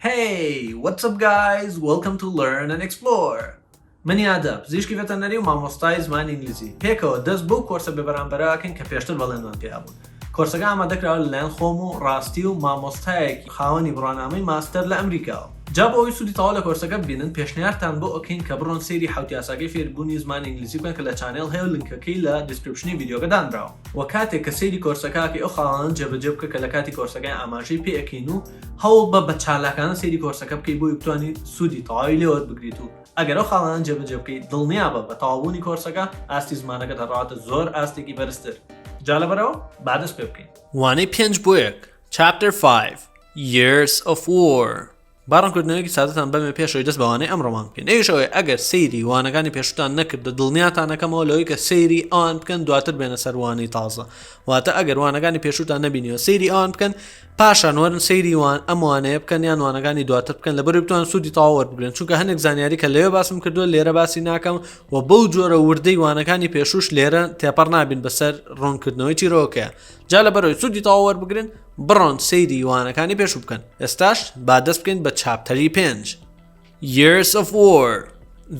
Hey, what's up guys? Welcome to Learn and Explore. من یادە پزیشکی ڤێتەرنەری و مامۆستای زمانی ئینگلیزی. پێکەوە دەست بۆ کۆرسە بەرامبەرەکەن کە پێشتر بەڵێنمان پێیا بوو. کۆرسەکە ئامادەکراوە لەلایەن خۆم و ڕاستی و مامۆستایەکی خاوەنی بڕوانامەی ماستەر لە ئەمریکاوە. جا بۆ ئەوەی سوودی تەواو لە کۆرسەکە ببینن پێشنیارتان بۆ ئەوکەین کە بڕۆن سەیری حەوت یاساکەی فێربوونی زمانی ئینگلیزی بکەن کە لە چانێڵ هەیە و لینکەکەی لە دیسکریپشنی ڤیدیۆکە دانراوە. و کاتێک کە سەیری کۆرسەکەی ئەو خاڵانە جێبەجێ بکە کە لە کاتی کۆرسەکەی ئاماژەی پێ ئەکەین و هەوڵ بە چالاکانە سەیری کۆرسەکە بکەی بۆی بتوانیت سوودی تەواوی لێوەت بگریت و ئەگەر ئەو خاڵانە جێبەجێ بکەیت دڵنیا بە تەواوبوونی کۆرسەکە ئاستی زمانەکە دەڕاتە زۆر ئاستێکی بەرزتر. جا لەبەرەوە با دەست پێ بکەین. وانەی 5 Chapter 5 Years of War با ڕوونکردنەوەیەکی سادەتان بەمێ پێشەوەی دەست بە وانەی ئەمڕۆمان بکەین. ئەویشەوەی ئەگەر سەیری وانەکانی پێشووتان نەکردە دڵنیاتان نەکەمەوە لەوەی کە سەیری ئەوان بکەن دواتر بێنە سەر وانەی تازە. واتە ئەگەر وانەکانی پێشووتان نەبینیوە سەیری ئەوان بکەن پاشان وەرن سەیری وان ئەم وانەیە بکەن یان وانەکانی دواتر بکەن لەبەرەوەی بتوانن سوودی تەواو وەربگرن چونکە هەندێک زانیاری کە لەوێ باسم کردووە لێرە باسی ناکەم و بەو جۆرە وردەی وانەکانی پێشووش لێرە تێپەڕ نابین بەسەر ڕوونکردنەوەی چیرۆکەیە. جا لەبەرەوەی سوودی تەواو وەربگرن بڕۆن سەیری وانەکانی پێشوو بکەن. ئێستاش با دەست بکەین بە چاپتەری 5. Years of War.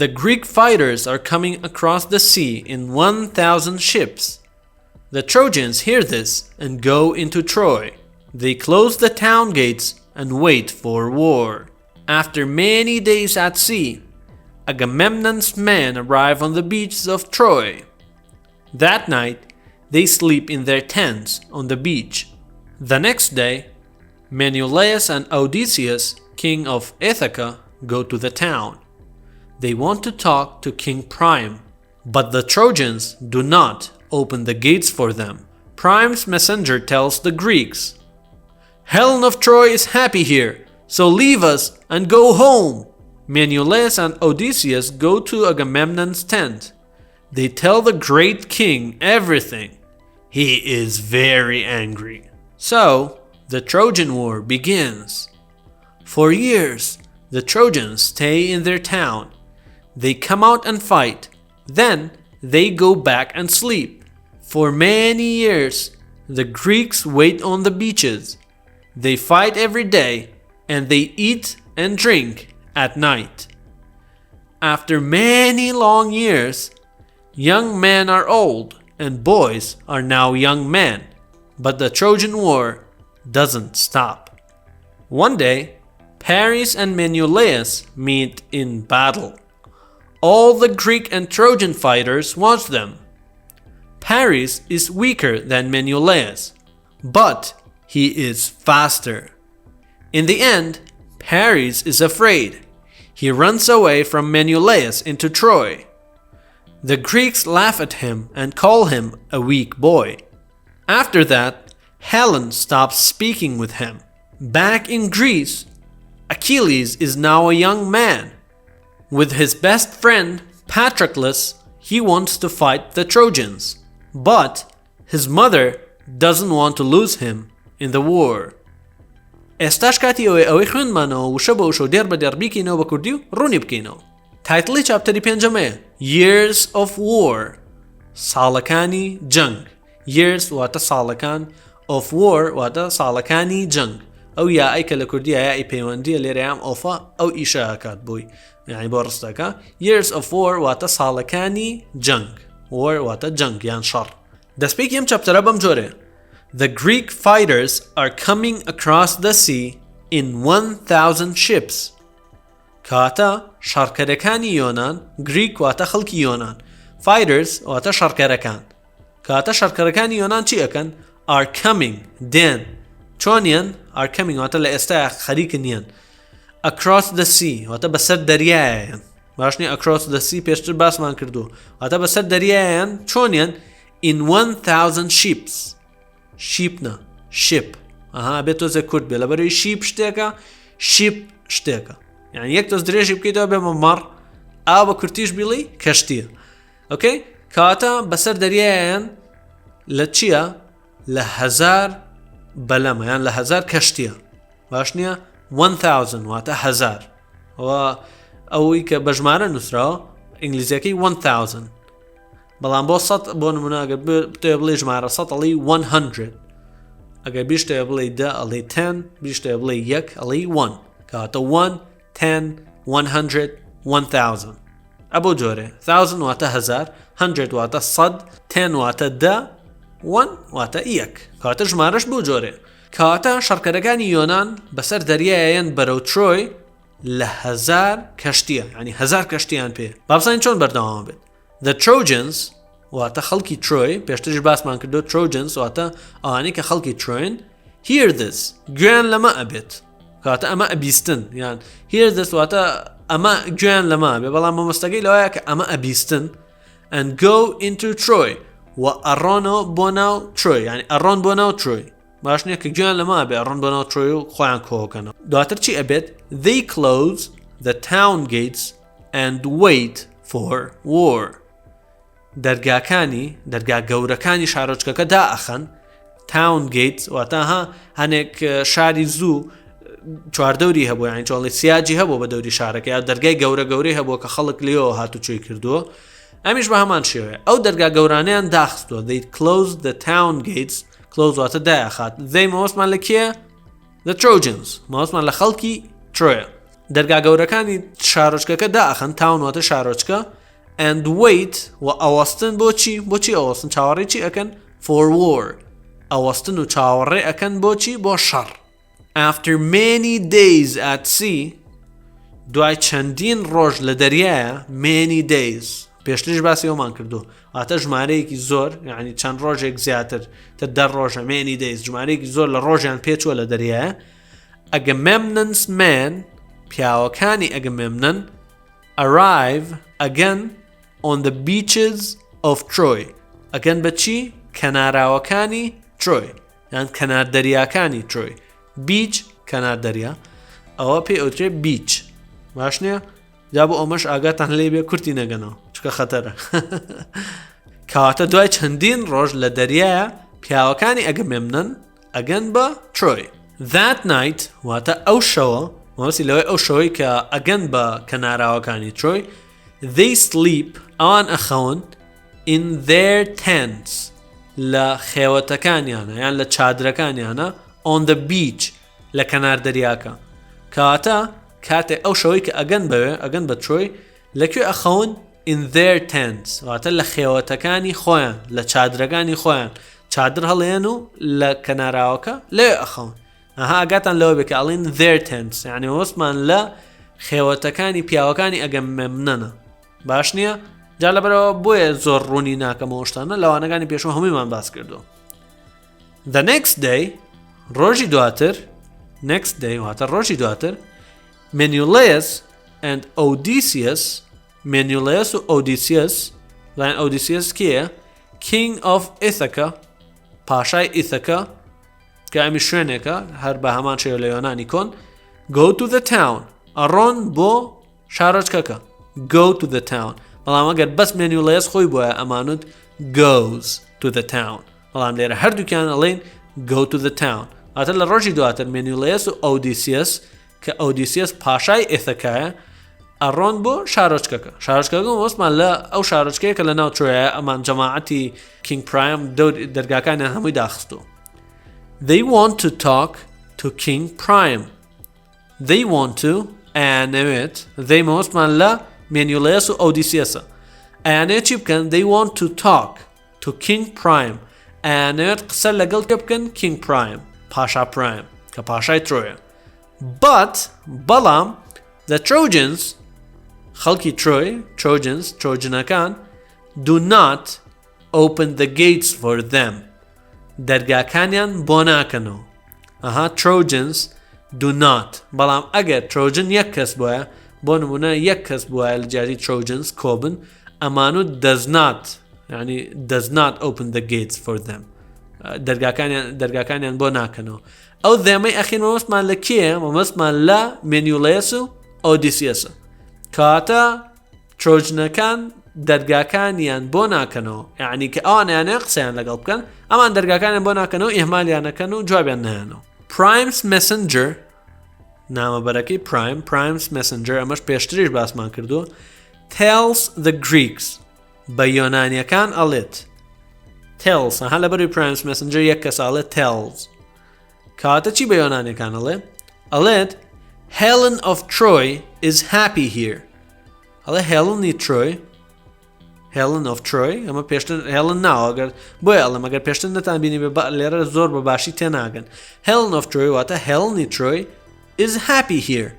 The Greek fighters are coming across the sea in 1,000 ships. The Trojans hear this and go into Troy. They close the town gates and wait for war. After many days at sea, Agamemnon's men arrive on the beaches of Troy. That night, they sleep in their tents on the beach. The next day, Menelaus and Odysseus, king of Ithaca, go to the town. They want to talk to King Priam, but the Trojans do not open the gates for them. Priam's messenger tells the Greeks, "Helen of Troy is happy here, so leave us and go home." Menelaus and Odysseus go to Agamemnon's tent. They tell the great king everything. He is very angry. So, the Trojan War begins. For years, the Trojans stay in their town. They come out and fight. Then, they go back and sleep. For many years, the Greeks wait on the beaches. They fight every day, and they eat and drink at night. After many long years, young men are old, and boys are now young men. But the Trojan War doesn't stop. One day, Paris and Menelaus meet in battle. All the Greek and Trojan fighters watch them. Paris is weaker than Menelaus, but he is faster. In the end, Paris is afraid. He runs away from Menelaus into Troy. The Greeks laugh at him and call him a weak boy. After that, Helen stops speaking with him. Back in Greece, Achilles is now a young man. With his best friend, Patroclus, he wants to fight the Trojans, but his mother doesn't want to lose him in the war. ئێستاش کاتی ئەوەی خوێنمانەوە وشە بە وشە و دێر بە دێر بیکەینەوە بە کوردی و ڕوونی بکەینەوە. تایتڵی چاپتەری 5 Years of War ساڵەکانی جەنگ. Years واتە ساڵەکان of War واتە ساڵەکانی جەنگ. ئەو یائەی کە لە کوردی یای پەیوەندیە لێرە یام ئۆفە ئەو ئیشە ئەکات بۆی یعنی بۆ ڕستەکە. Years of War واتە ساڵەکانی جەنگ. War واتە جەنگ یان شەڕ. دەستپێکی ئەم چاپتەرە بەم جۆرەیە. The Greek fighters are coming across the sea in 1,000 ships. کاتە شەڕکەرەکانی یۆنان Greek واتە خەڵکی یۆنان fighters واتە شەڕکەرەکان کاتە شەڕکەرەکانی یۆنان چی ئەکەن are coming دێن چۆنیان are coming واتە لە ئێستا خەریکن نیان across the sea واتە بەسەر دەریایان باشنی across the sea پێشتر باسمان کردو واتە بەسەر دەریایان چۆنیان in 1,000 ships sheep نە ship ئەها بێت تۆزێک کورد بێ لەبەرەوەی sheep شتێکە ship شتێکە یعنی یەک تۆز درێژی بکەیتەوە بێمە مەڕ ئاو بە کورتیش بیڵی کەشتیە ئۆکەی کاتە بەسەر دەریایان لە چییە لە 1000 بەلەمە یان لە 1000 کەشتیە باش نییە 1000 واتە 1000 و ئەوەی کە بە ژمارە نووسراوە ئینگلیزیەکەی 1000 بەڵام بۆ 100 بۆ نمونە ئەگەر بتێ بڵێ ژمارە 100 ئەڵی 100 ئەگەر بیشتێ بڵێ 10 ئەڵێ 10 بیشتێ بڵێ 1 ئەڵێ 1 کەواتە 1 10 100 1000 ئەبۆ جۆرێ 1000 واتە 1000 100 واتە 100 10 واتە 10 1 واتە 1 کەواتە ژمارەش بۆ جۆرێ کەواتە شەڕکەرەکانی یۆنان بەسەر دەریایەن بەرەو ترۆی لە 1000 کەشتیە ینی 1000 کەشتیان پێ بابزانین چۆن بەردەوام بێت The Trojans واتە خەڵکی ترۆی پێشترش باسمان کردو Trojans واتە ئەوانەی کە خەڵکی ترۆین Hear this گوێیان لەمە ئەبێت کەواتە ئەمە ئەبیستن یان Hear this واتە ئەمە گوێیان لەمە بێ بەڵام مەمەستەکەی لەوەیە کە ئەمە ئەبیستن and go into Troy و ئەڕۆنەوە بۆ ناو ترۆی ینی ئەڕۆن بۆ ناو ترۆی باش نییە کە گوێیان لەمە بێ ئەڕۆن بۆ ناو ترۆی و خۆیان کۆکەنەوە دواتر چی ئەبێت They close the town gates and wait for war دەرگا گەورەکانی شارۆچکەکە دائەخەن town gates واتە هەنێک شاری زوو چواردەوری هەبوو یانی چۆڵی سیاجی هەبوو بە دەوری شارەکە یا دەرگای گەورەی هەبوو کە خەڵک لێەوە هاتوچۆی کردووە ئەمیش بە هەمان شێوێ ئەو دەرگا گەورانیان داخستووە They close the town gates close واتە دایەخات They مەوەسمان لە کێ The Trojans مەوەسمان لە خەڵکی ترۆیە دەرگا گەورەکانی شارۆچکەکە دائەخەن town واتە شارۆچکە and wait و ئەوەستن بۆچی ئەوەستن چاوەڕێی چی ئەکەن for war ئەوەستن و چاوەڕێ ئەکەن بۆچی بۆ شەڕ After many days at sea دوای چەندین ڕۆژ لە دەریایە many days پێشترش باسی ئەومان کردو ئاتە ژمارەیەکی زۆر یعنی چەند ڕۆژێک زیاتر تر دە ڕۆژە many days ژمارەیەکی زۆر لە ڕۆژیان پێچووە لە دەریایە Agamemnon's men پیاوەکانی ئەگەمێمنن arrive again on the beaches of Troy ئەگەن بە چی کەناراوەکانی ترۆی یان کەنار دەریاکانی ترۆی بیچ کەنار دەریا ئەوە پێی ئەوترێ بیچ باش نییە جا بۆ ئەمەش ئاگاتان لێ بێ کورتی نەگەنەوە چکە خەتەرە کەواتە دوای چەندین ڕۆژ لە دەریایە پیاوەکانی ئەگەمێمنن ئەگەن بە ترۆی That night واتە ئەو شەوە مەوەسی لەوەی ئەو شەوەی کە ئەگەن بە کەناراوەکانی ترۆی They sleep ئەوان ئەخەون in their tents لە خێوەتەکانیانە یان لە چادرەکانیانە on the beach لە کەنار دەریاکە کەواتە کاتێ ئەو شەوەی کە ئەگەن بە ترۆی لەکوێ ئەخەون in their tents واتە لە خێوەتەکانی خۆیان لە چادرەکانی خۆیان چادر هەڵێن و لە کەناراوەکە لێ ئەخەون ئاگاتان لەوە بێ کە ئەڵێن their tents یعنی وەسمان لە خێوەتەکانی پیاوەکانی ئەگەمێمنەنە باش نییە جا لەبەرەوە بۆیە زۆر ڕوونی ناکەمەوە شتانە لەوانەکانی پێشوە هەموویمان باس کردو The next day ڕۆژی دواتر next day واتە ڕۆژی دواتر Menelaus and Odysseus Menelaus و Odysseus لاین Odysseus کێیە King of Ithaca پاشای ئیثەکە کە ئەمی شوێنێکە هەر بە هەمان شێوە لە یۆنانی کۆن Go to the town ئەڕۆن بۆ شارۆچکەکە Go to the town بەڵام ئەگەر بەس Menelaus خۆی بۆیە ئەمانوت goes to the town بەڵام لێرە هەردووکیان ئەڵێن go to the town ئاتە لە ڕۆژی دواتر Menelaus و Odysseus کە Odysseus پاشای ئیثەکایە ئەڕۆن بۆ شارۆچکەکە وەسمان لە ئەو شارۆچکەیە کە لە ناو ترۆیە ئەمان جەماعەتی King Priam دەرگاکانیان هەمووی داخستووە They want to talk to King Priam They want to ئەیانەوێت They وەسمان لە Menelaus و Odysseusە ئەیانەوێت چی بکەن They want to talk to King Priam ئەیانەوێت قسە لەگەڵ کێ بکەن King Priam پاشا Priam کە پاشای ترۆیە But بەڵام The Trojans خەڵکی ترۆی ترۆجنەکان do not open the gates for them دەرگاکانیان بۆ ناکەنەوە Trojans do not بەڵام ئەگەر ترۆجن یەک کەس بووە بۆ نمونە یەک کەس بووە لە جیاتی Trojans کۆبن ئەمانوت does not open the gates for them دەرگاکانیان بۆ ناکەنەوە ئەو دێمەی ئەخیر مەمەستمان لە کێ مەمەستمان لە Menelaus و Odysseusە کاتە ترۆجنەکان دەرگاکانیان بۆ ناکەنەوە یعنی کە ئەوانیانە قسەیان لەگەڵ بکەن ئەمان دەرگاکانیان بۆ ناکەنەوە ئیهمالیانەکەن و جوابیان نایەنەوە Prime's messenger نامەبەرەکەی Prime's messenger ئەمەش پێشتریش باسمان کردو tells the Greeks بە یۆنانیەکان ئەڵێت tells هە لەبەروی Prime's messenger یەک کەس ئەڵێت tells کاتە چی بە یۆنانیەکان ئەڵێت Helen of Troy is happy here. هەڵێ هێڵنی ترۆی هێڵن of Troy ئەمە پێشتر هێڵن ناوە ئەگەر بۆیە ئەڵێم ئەگەر پێشتر نەتان بینی بێ لێرە زۆر بە باشی تێناگەن Helen of Troy واتە هێڵنی ترۆی is happy here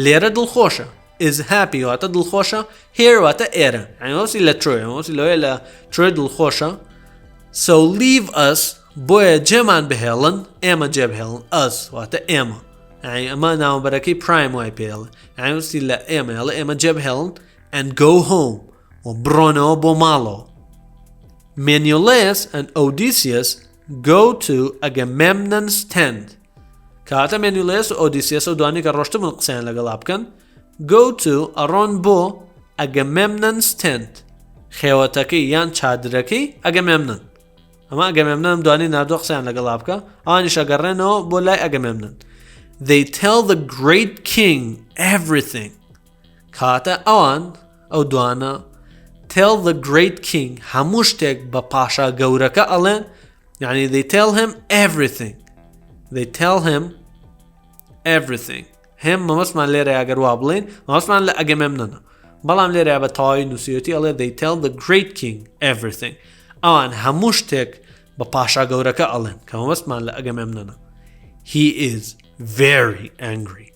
لێرە دڵخۆشە is happy واتە دڵخۆشە here واتە ئێرە ئەمەوەسی لە ترۆی ئەمەوەسی لەوەیە لە ترۆی دڵخۆشە so leave us بۆیە جێمان بهێڵن ئێمە جێ بهێڵن us واتە ئێمە ئەمە ناوبەرەکەی پرایم وای پێڵێ ئەمەوەسی لە ئێمە جێ بهێڵن and go home و بڕۆنەوە بۆ ماڵەوە Menelaus and Odysseus go to Agamemnon's tent کاتە Menelaus و Odysseus و دوانی کە ڕۆشتبوون قسەیان لەگەڵا بکەن go to ئەڕۆن بۆ Agamemnon's tent خێوەتەکەی یان چادرەکەی Agamemnon ئەمە Agamemnon دوانی نردووە قسەیان لەگەڵا بکە ئەوانیش ئەگەڕێنەوە بۆ لای Agamemnon They tell the great king everything کاتە ئەوان ئەو دوانە tell the great king هەموو شتێک بە پاشا گەورەکە ئەڵێن یعنی they tell him everything هم مەمەسمان لێرە ئەگەر وا بڵێن مەمەسمان لە ئەگەمێمنۆنە بەڵام لێرە بە تەواوی نووسیوەتی ئەڵێ they tell the great king everything ئەوان هەموو شتێک بە پاشا گەورەکە ئەڵێن کە مەمەسمان لە ئەگەمێمنۆنە he is very angry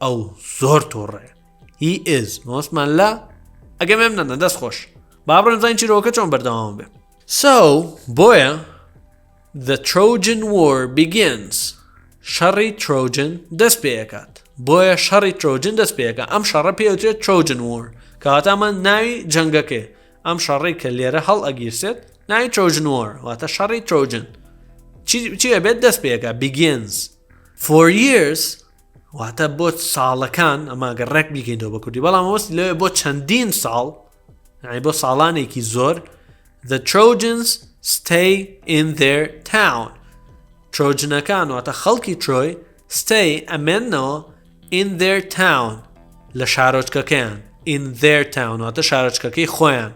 ئەو زۆر تۆڕەیە he is مەمەسمان لە ئەگەمێمنۆنە دەست خۆش با بڕۆین زانین چیرۆکە چۆن بەردەوام بێ so بۆیە the Trojan War begins شەڕی ترۆجن دەست پێەکات بۆیە شەڕی ترۆجن دەست پێەکە ئەم شەڕە پێوترێت Trojan War کەواتەمە ناوی جەنگەکەی ئەم شەڕی کە لێرە هەڵ ئەگیرسێت ناوی Trojan War واتە شەڕی ترۆجن چی ئەبێت دەست پێەکە begins for years واتە بۆ ساڵەکان ئەمە گە ڕێک بیکەینەوە بە کوردی بەڵام ئەوەستی لەوێ بۆ چەندین ساڵ یعنی بۆ ساڵانێکی زۆر the Trojans stay in their town ترۆجنەکان واتە خەڵکی ترۆی stay ئەمێنەوە in their town لە شارۆچکەکەیان in their town واتە شارۆچکەکەی خۆیان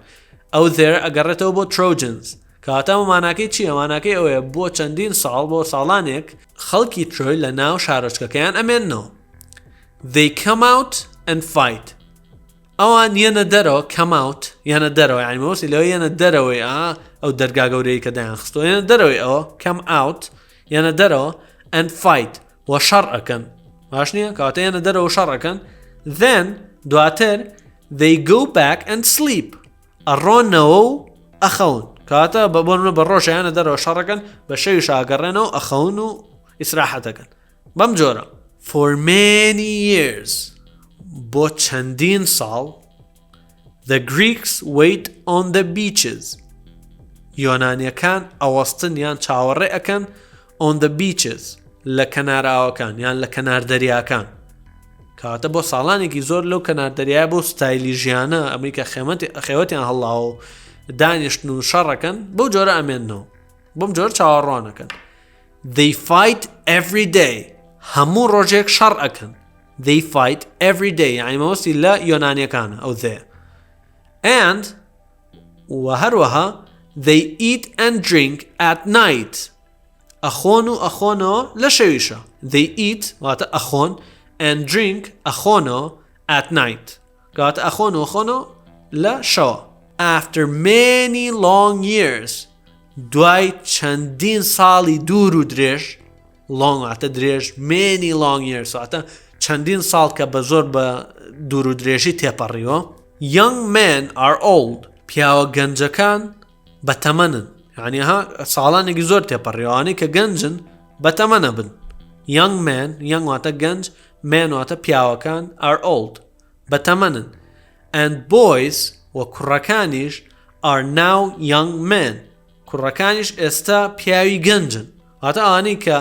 ئەو there ئەگەڕێتەوە بۆ Trojans کەواتە ماناکەی چییە ماناکەی ئەوەیە بۆ چەندین ساڵ بۆ ساڵانێک خەڵکی ترۆی لە ناو شارۆچکەکەیان ئەمێنەوە they come out and fight ئەوان یەنە دەرەوە come out یەنە دەرەوە یعنی مەوەسی لەوە یەنە دەرەوەی ئەو دەرگا گەورەی کە دایان خستەوە یەنە دەرەوەی ئەوە come out یەنە دەرەوە and fight و شەڕ ئەکەن باش نییە کەواتە یەنە دەرەوە شەڕ ئەکەن then دواتر they go back and sleep ئەڕۆنەوە و ئەخەون کەواتە بۆنە بە ڕۆژە یانە دەرەوە شەڕەکەن بە شەویش ئاگەڕێنەوە ئەخەون و ئیسراحەتەکەن بەم جۆرە for many years بۆ چەندین ساڵ the Greeks wait on the beaches یۆنانیەکان ئەوەستن یان چاوەڕێ ئەکەن on the beaches لە کەنار ئاوەکان یان لە کەنار دەریاکان کەواتە بۆ ساڵانێکی زۆر لەو کەنار دەریای بۆ ستایلی ژیانە ئەمریکا خێوەتیان هەڵاوە دانیشتن و شەڕەکەن بەو جۆرە ئەمێنەوە بۆم جۆر چاوەڕوانەکەن they fight every day هەموو ڕۆژێک شەڕ ئەکەن they fight every day یعنی مەوەستی لە یۆنانیەکانە ئەو there and و هەروەها they eat and drink at night ئەخۆن و ئەخۆنەوە لە شەویشە they eat واتە ئەخۆن and drink ئەخۆنەوە at night کەواتە ئەخۆن و ئەخۆنەوە لە شەوە after many long years دوای چەندین ساڵی دوور و درێژ long واتە درێژ many long years واتە چەندین ساڵ کە بە زۆر بە دوور و درێژی تێپەڕیوە young men are old پیاوە گەنجەکان بە تەمەنن یعنی ها ساڵانێکی زۆر تێپەڕیوانەی کە گەنجن بە تەمەنە بن young men young واتە گەنج men واتە پیاوەکان are old بە تەمەنن and boys و کوڕەکانیش are now young men کوڕەکانیش ئێستا پیاوی گەنجن واتە ئەوانەی کە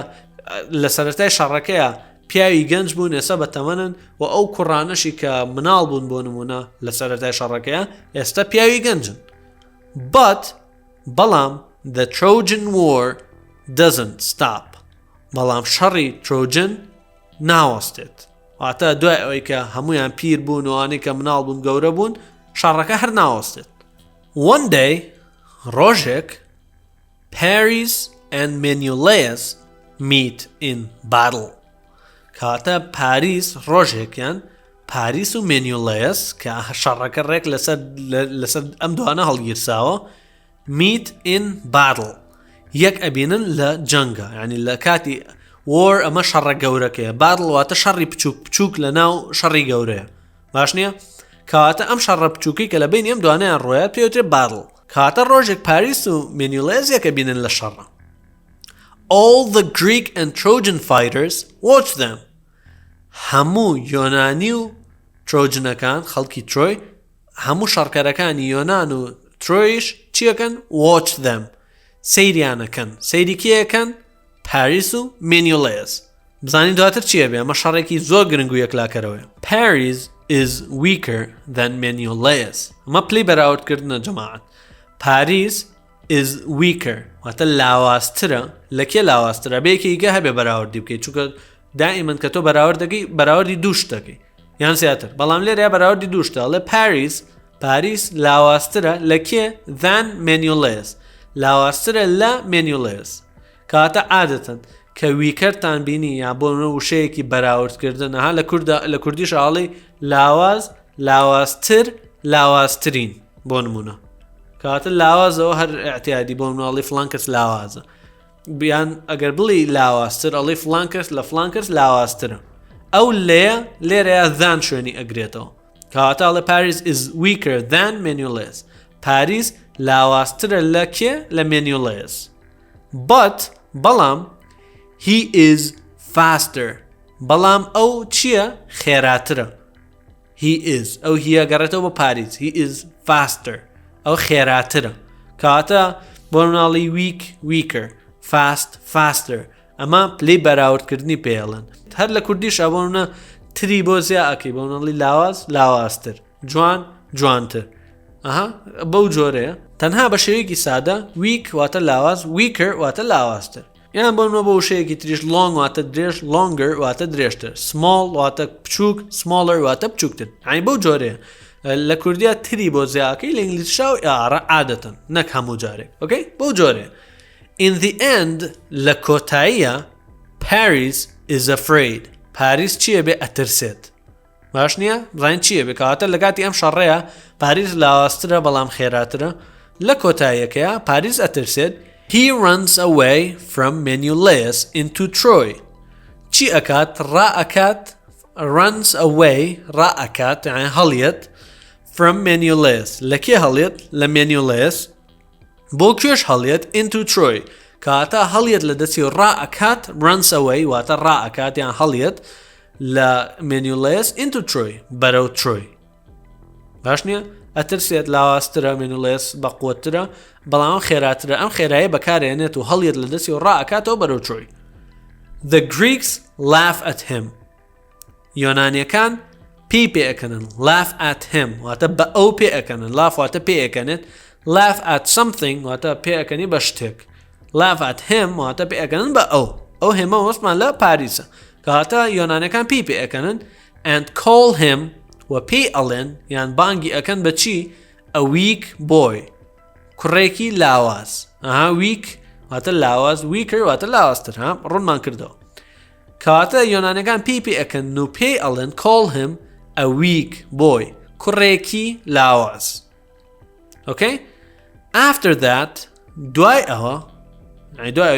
لە سەرەتای شەڕەکەیە پیاوی گەنج بوون ئێستا بە تەمەنن و ئەو کوڕانەشی کە مناڵ بوون بۆ نمونە لە سەرەتای شەڕەکەیە ئێستا پیاوی گەنجن but بەڵام the Trojan War doesn't stop بەڵام شەڕی ترۆجن ناوەستێت واتە دوای ئەوەی کە هەمویان پیر بوون و ئەوانەی کە مناڵ بوون گەورە بوون شەڕەکە هەر ناوەستێت one day ڕۆژێک Paris and Menelaus meet in battle کەواتە پاریس ڕۆژێکیان پاریس و مێنیۆلەیەس کە شەڕەکە ڕێک لەسەر ئەم دوانە هەڵگیرساوە meet in battle یەک ئەبینن لە جەنگە ینی لە کاتی وەر ئەمە شەڕە گەورەکەیە battle واتە شەڕی بچووک لە ناو شەڕی گەورەیە باش نییە کەواتە ئەم شەڕە بچووکی کە لە بین ئەم دوانیان ڕۆیات پێوترێت battle کەواتە ڕۆژێک پاریس و مێنیۆلەیەس یەک ئەبینن لە شەڕە all the Greek and Trojan fighters watch them هەموو یۆنانی و ترۆجنەکان خەڵکی ترۆی هەموو شەڕکەرەکانی یۆنان و ترۆیش چیەکەن watch them سەیریانەکەن سەیری کێیەکەن پاریس و مێنیۆلەیەس بزانین دواتر چیە بێ ئەمە شەڕێکی زۆر گرنگ و یەکلاکەرەوەیە Paris is weaker than Menelaus ئەمە پلەی بەراوردکردنە جەماعەت Paris is weaker واتە لاواسترە لە کێ لاواسترە بەیەکێکە هەبێ بەراوردی بکەیت چونکە دائیمەن کە تۆ بەراوردەکەی بەراوردی دوو شتەکەی یان زیاتر بەڵام لێرە بەراوردی دوو شتە ئەڵێ پاریس لاواسترە لە کێ than Menelaus لاواسترە لە Menelaus کاتە عادەتەن کە ویکەرتان بینی یا بۆ وشەیەکی بەراوردکردن ها لە کوردیش ئاڵی لاوازتر لاوازترین بۆ نمونە کاتە لاوازەوە هەر ئاعتیادی بۆ مناڵی فلان کەس لاوازە بیان ئەگەر بڵی لاوازتر ئەڵی فلان کەس لە فلان کەس لاوازترە ئەو لێرەیە دان شوێنی ئەگرێتەوە کاتە ئەڵێ Paris is weaker than Menelaus پاریس لاوازترە لە کێ لە Menelaus but بەڵام he is faster بەڵام ئەو چییە خێراترە he is ئەو هیە گەڕێتەوە بە پاریس he is faster ئەو خێراترە کاتە بۆ مناڵی weaker faster ئەمە پلەی بەراوردکردنی پێڵن هەر لە کوردیش ئەبوونە تری بۆ زیاکەی بۆ مناڵی لاوازتر جوانتر بەو جۆرەیە تەنها بە شێوەیەکی سادە weak واتە لاواز weaker واتە لاوازتر یان بۆنەوە بە وشەیەکی تریش long واتە درێژ longer واتە درێژتر small واتە بچووک smaller واتە بچووکتر عین بەو جۆرەیە لە کوردیا تری بۆ زیاکەی لە ئینگلیزیشا و ئارە عادەتەن نەک هەموو جارێک ئۆکەی بەو جۆرەیە in the end لە کۆتاییە Paris is afraid پاریس چییە بێ ئەترسێت باش نییە بزانین چییە بێ کەواتە لە کاتی ئەم شەڕەیە پاریس لاواسترە بەڵام خێراترە لە کۆتاییەکەیە پاریس ئەترسێت he runs away from Menelaus into Troy چی ئەکات ڕائەکات runs away ڕائەکات یعنی هەڵیەت from Menelaus لە کێ هەڵیەت لە Menelaus بۆ کوێش هەڵیەت into Troy کاتە هەڵیەت لە دەستی ڕائەکات runs away واتە ڕائەکات یان هەڵیەت لە Menelaus into Troy بەرەو Troy باش نییە ئەترسێت لاواسترە Menelaus بەقوترە بەڵام خێراترە ئەم خێرایە بەکارێنێت و هەڵیەت لە دەستی و ڕائەکاتەوە بەرەو Troy The Greeks laugh at him یۆنانیەکان پێی پێەکەنن laugh at him واتە بە ئەو پێەکەنن laugh واتە پێەکەنێت laugh at something واتە پێەکەنی بە شتێک laugh at him واتە پێەکەنن بە ئەو هێمە وەسمان لە پاریسە کاتە یۆنانیەکان پێی پێەکەنن and call him و پێی ئەڵێن یان بانگی ئەکەن بە چی a weak boy کوڕێکی لاواز weak واتە لاواز weaker واتە لاوازتر ڕوونمان کردەوە کاتە یۆنانیەکان پێی پێەکەن و پێی ئەڵێن call him a weak boy کوڕێکی لاواز okay after that دوای ئەوە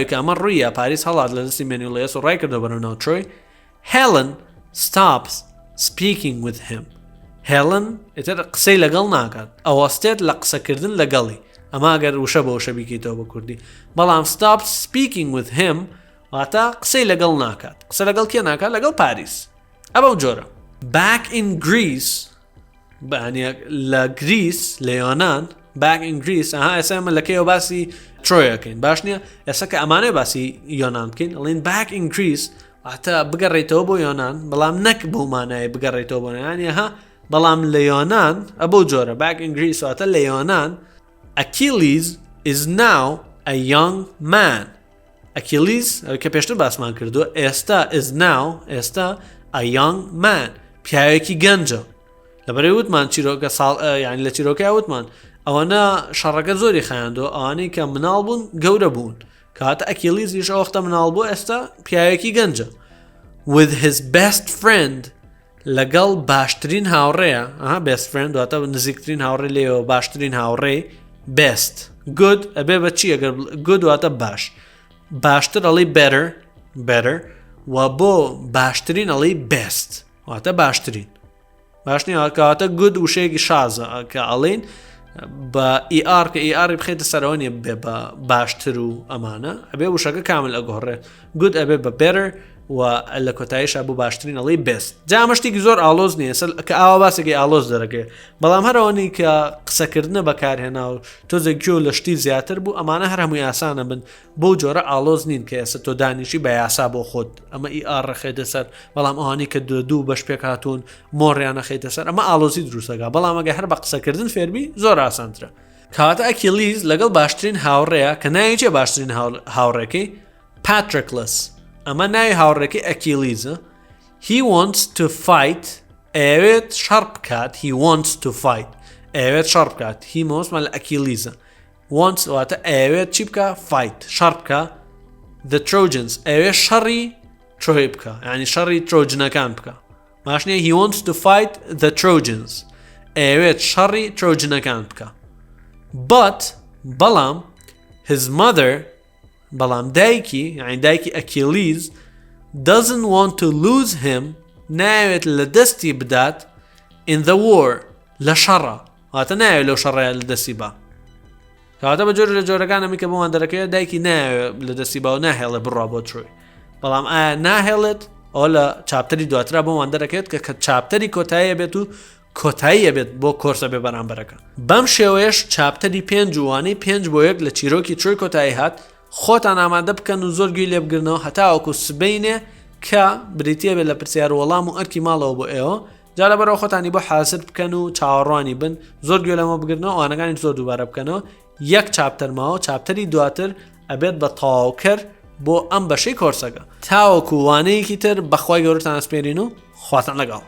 کە ئەمە ڕوویە پاریس هەڵات لە دەستی Menelaus و ڕای کردەوە بەرەو ناو Troy Helen stops speaking with him Helen ئێتر قسەی لەگەڵ ناکات ئەوەستێت لە قسەکردن لەگەڵی ئەمە ئەگەر وشە بە وشە بیکەیتەوە بە کوردی بەڵام stops speaking with him واتە قسەی لەگەڵ ناکات قسە لەگەڵ کێ ناکات لەگەڵ پاریس ئەبەو جۆرە back in Greece لە گریس لە یۆنان back in Greece ئێستا ئێمە لەکەیەوە باسی ترۆیەکەین باش نییە ئێستا کە ئەمانەیە باسی یۆنان بکەین ئەڵێن back in Greece واتە بگەڕێیتەوە بۆ یۆنان بەڵام نەک بەو مانایە بگەڕێیتەوە بۆ یانە بەڵام لە یۆنان ئەبەو جۆرە back in Greece واتە لە یۆنان Achilles is now a young man Achilles کە پێشتر باسمان کردووە ئێستا is now ئێستا a young man پیاوێکی گەنجە لەبەرەوەی وتمان چیرۆکە ساڵ یعنی لە چیرۆکەی وتمان ئەوەنە شەڕەکە زۆری خایاندەوە ئەوانەی کە مناڵ بوون گەورە بوون کاتە ئەکیلیزیش ئەو وەختە مناڵ بوو ئێستا پیاوێکی گەنجە with his best friend لەگەڵ باشترین هاوڕێیە best friend واتە نزیکترین هاوڕێ لێەوە باشترین هاوڕێ best good ئەبێ بە چی ئەگەر good واتە باش باشتر ئەڵێ better و بۆ باشترین ئەڵێ best واتە باشترین باش نییە کەواتە good وشەیەکی شازە کە ئەڵێن بە ER کە ER بخێتە سەرەوە نیە بێ بە باشتر و ئەمانە ئەبێ وشەکە کامل ئەگۆڕێ good ئەبێ بە better و لە کۆتاییشە بوو باشترین ئەڵێ best جا ئەمەشتێکی زۆر ئالۆز نییە کە ئاوا باسێکی ئالۆز دەرەکەی بەڵام هەرەوەنی کە قسەکردنە بەکارهێنا و تۆزێکیۆ لە شتی زیاتر بوو ئەمانە هەر هەمووی ئاسانە بن بۆ جۆرە ئالۆز نین کە ئێستا تۆ دانیشی بە یاسا بۆ خۆت ئەمە ER ڕەخێتە سەر بەڵام ئەوانی کە دوو بەش پێک هاتوون مۆڕیان نەخێتە سەر ئەمە ئالۆزی دروستەکە بەڵام ئەگە هەر بە قسەکردن فێربی زۆر ئاسانترە کەواتە ئەکیلیز لەگەڵ باشترین هاوڕێیە کە ناوی باشترین هاوڕێکەی Patroclus ئەمە ناوی هاوڕێکی ئەکیلیزە he wants to fight ئەوێت شەڕ بکات he wants to fight ئەوێت شەڕ بکات he مۆسمان لە ئەکیلیزە wants واتە ئەوێت چی بکە fight شەڕ بکە the Trojans ئەوێت شەڕی ترۆی بکە یعنی شەڕی ترۆجنەکان بکە ماشنیە he wants to fight the Trojans ئەوێت شەڕی ترۆجنەکان بکە but بەڵام his mother بەڵام دایکی یعنی دایکی ئەکیلیز doesn't want to lose him ناوێت لە دەستی بدات in the war لە شەڕە واتە ناوێت لەو شەڕەیە لە دەستی با کەواتە بە جۆر لە جۆرەکانەمی کە بۆمان دەرەکەوێت دایکی ناوێت لە دەستی با و ناهێڵێ بڕوا بۆ ترۆی بەڵام ئایا ناهێڵێت ئەو لە چاپتەری دواترا بۆمان دەرەکەوێت کە چاپتەری کۆتاییە بێت و کۆتاییە بێت بۆ کۆرسە بێ بەرامبەرەکە بەم شێوەیەش چاپتەری 5 وانەی 5 بۆ 1 لە چیرۆکی ترۆی کۆتایی هات خۆتان ئامادە بکەن و زۆر گوێی لێ بگرنەوە هەتاوەکو سبەینێ کە بریتیە بێت لە پرسیار وەڵام و ئەرکی ماڵەوە بۆ ئێوە جا لەبەرەوە خۆتانی بۆ حاسر بکەن و چاوەڕوانی بن زۆر گوێ لەمە بگرنەوە ئەوانەکانی زۆر دووبارە بکەنەوە یەک چاپتەر ماوە چاپتەری دواتر ئەبێت بە تەواوکەر بۆ ئەم بەشەی کۆرسەکە تاوەکو وانەیەکی تر بەخوای گەورەتان ئەسپێرین و خواتان لەگەڵ